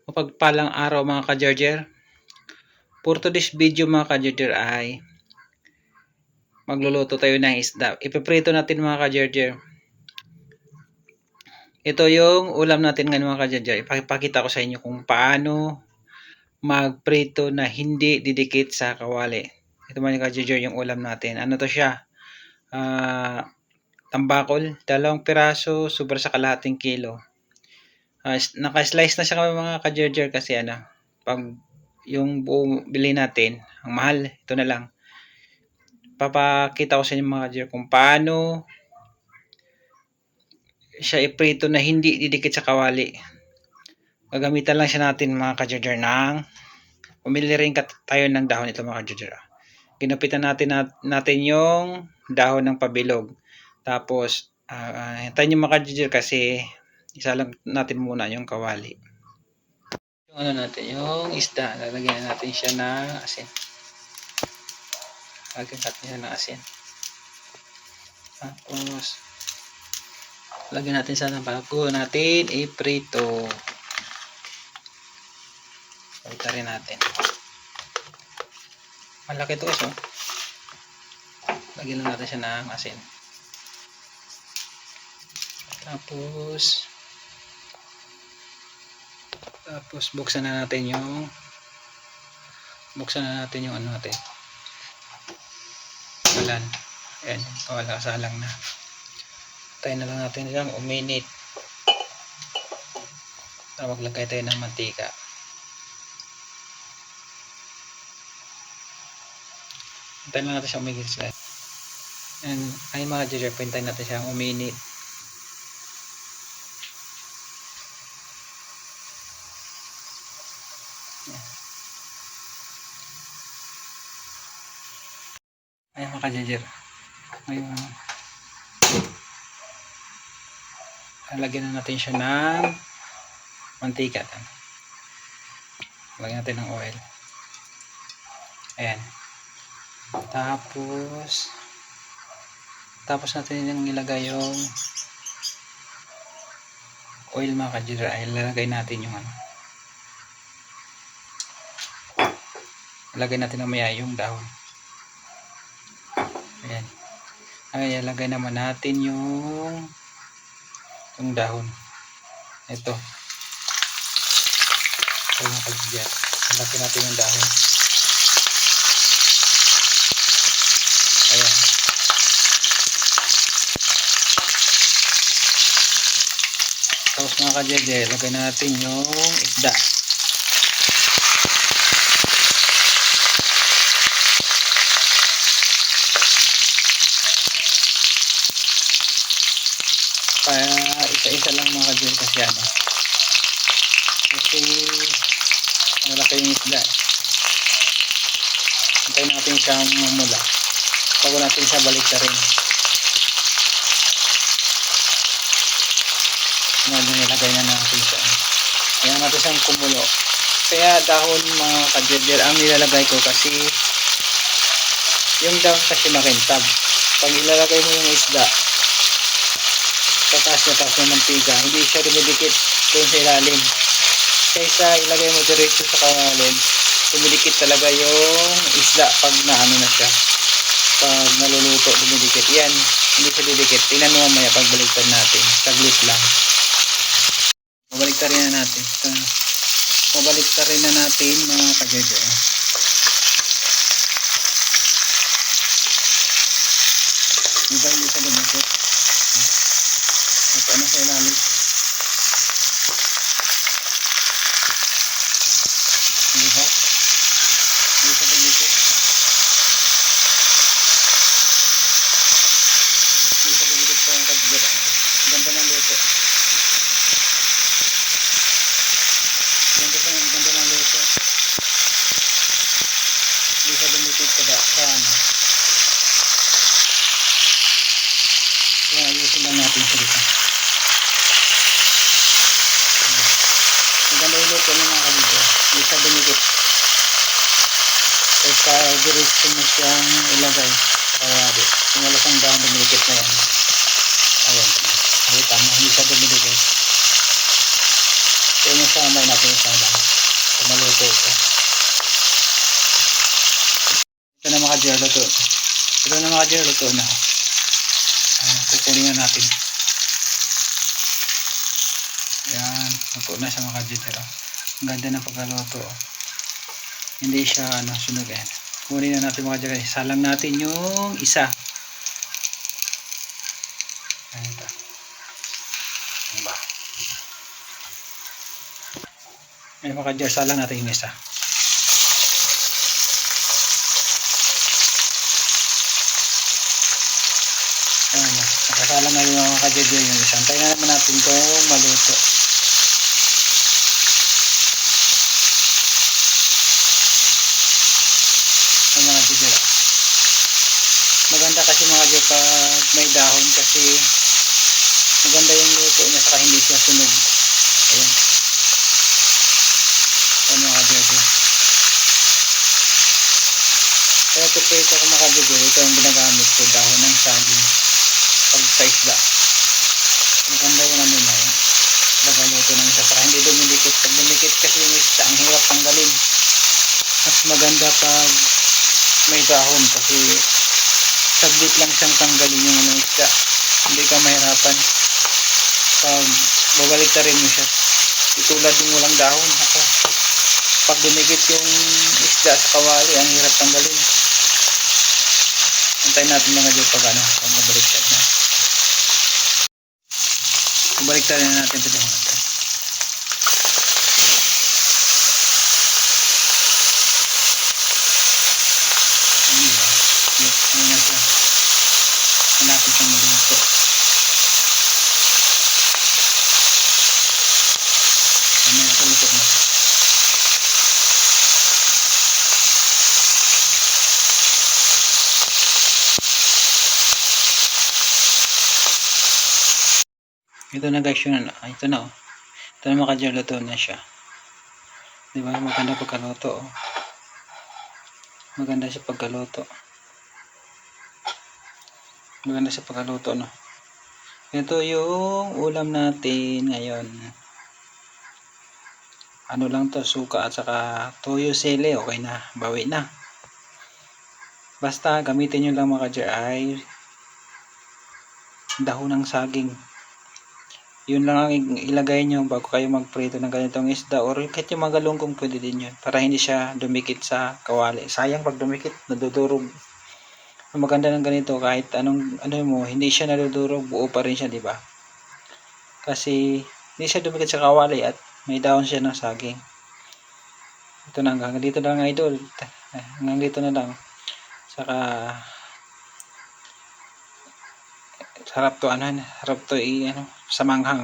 Mapagpalang araw mga ka-Jarger. For today's video mga ka-Jarger ay magluluto tayo ng isda. Ipiprito natin mga ka-Jarger. Ito yung ulam natin ngayon mga ka-Jarger. Ipakita ko sa inyo kung paano magprito na hindi didikit sa kawali. Ito mga ka-Jarger yung ulam natin. Ano to siya? Tambakol, 2 piraso, sobra sa kalahating kilo. Naka-slice na siya mga ka-Jarger kasi pag yung buong bili natin, ang mahal, ito na lang. Papakita ko sa inyo mga ka-Jarger kung paano siya iprito na hindi didikit sa kawali. Gagamitan lang siya natin mga ka-Jarger ng pumili rin tayo ng dahon ito mga ka-Jarger. Ginapitan natin yung dahon ng pabilog. Tapos hintayin nyo mga ka-Jarger kasi isa lang natin muna yung kawali. Yung natin, yung isda, lalagyan natin siya ng asin. Lagyan natin siya ng asin. Tapos lagyan natin sana bago natin iprito. Ito rin natin. Malaki ito guys. Lagyan lang natin siya ng asin. Tapos buksan na natin yung ano natin. Kalan. Ayan, wala salang na. Tayo na lang natin siyang uminit. Maglagay tayo ng mantika. Tayo lang natin siyang umigit. And ay mga Jarger, pintayin natin siyang uminit. Ayan mga Jarger. Ngayon, lagyan na natin siya ng mantika. Lagyan natin ng oil. Ayan. Tapos natin yung ilagay yung oil mga ka-Jarger. Ay lalagay natin yung ilagay natin mamaya yung dahon. Ayan. Ay ilagay naman natin yung dahon. Ito mga ka-Jarger. Ilagay natin yung dahon. Ayan. Tapos mga ka-Jarger, lagay natin yung isda. Kaya isa-isa lang mga ka-Jarger kasi kasi malaki yung isda. Hintayin natin siyang mamula bago natin siya baliktarin. Nilagay na natin siya. Kaya natin siyang kumulo. Kaya dahon mga ka-Jarger ang nilalagay ko kasi yung dahon kasi makintab. Pag ilalagay mo yung isda taas na mantika, hindi siya dumidikit doon sa ilalim. Kaysa ilagay mo diretso sa kalalim, dumidikit talaga yung isda pag naano na siya. Pag naluluto, dumidikit. Yan, hindi siya didikit. Tingnan mo mamaya pag baligtad natin. Saglit lang. Mabaligtad rin na natin. Mabaligtad rin na natin mga ka-Jarger. Diba hindi siya dumidikit? Ito ano sa ilalim. Diba? Hindi siya dumidikit. Hindi siya dumidikit sa mga ka-Jarger. Ganda ng luto. Ganda ng luto. Hindi siya dumidikit sa Kaya ayusin lang natin siya dito. Maganda yung luto ng mga ka-Jarger. Hindi siya dumidikit. Kaysa diretso mo siyang ilagay sa kawali. Kung wala siyang dahon, dumidikit na yan. Ayan. Ay, tama. Hindi siya dumidikit. Kaya masamay natin yung salang. So, maluto ito. Ito na mga kajir, luto. Ito na mga kajir, luto na. Kukunin na natin. Ayan, luto na siya mga kajir. Ang ganda ng pagkaluto. Hindi siya sunog yan. Kunin na natin mga kajir. Salang natin yung isa. Ayan ito. Diba? Ayan mga kajir, salang natin yung isa. Ayan, nakasalang na yung mga kajir yung isa. Antayin na naman natin itong maluto. Ayan mga kajir. Maganda kasi mga kajir pag may dahon kasi maganda yung luto niya saka hindi siya sunog. Ayan. Ayan mga kajir. Kaya ito ko mga kajir. Ito ang ginagamit ko, dahon ng saging. Pag sa isda. Maganda yung na yun. Nagaluto ng isa saka hindi dumidikit. Pag dumikit kasi yung isda, ang hirap tanggalin. Mas maganda pag may dahon kasi saglit lang siyang tanggalin yung isda. Hindi ka mahirapan pag babalik na rin mo siya. Itulad yung walang dahon. Ako, pag dumikit yung isda sa kawali, ang hirap tanggalin. Antayin natin mga dyan pag mabaliktad na. Mabaliktad na natin ito. Ano na siya. Malapit siyang maluto. Ano na ito luto na. Ito na guys yun. Ito na oh. Ito na mga kajir, luto na siya. Diba? Maganda pagkaluto oh. Maganda siya pagkaluto. Maganda siya pagkaluto no. Ito yung ulam natin ngayon. Ano lang to, suka at saka toyo sele, okay na, bawi na. Basta gamitin nyo lang mga kajir ay dahon ng saging. Yun lang ang ilagay nyo bago kayo magprito ng ganitong isda or kahit yung mga galunggong pwede din yun para hindi siya dumikit sa kawali. Sayang pag dumikit, nadudurog. Maganda ng ganito kahit anong mo, hindi siya nadudurog, buo pa rin siya, di ba? Kasi hindi siya dumikit sa kawali at may dahon siya ng saging. Ito na, hanggang dito na lang idol. Hanggang dito na lang. Saka sarap to sarap to sa manghang.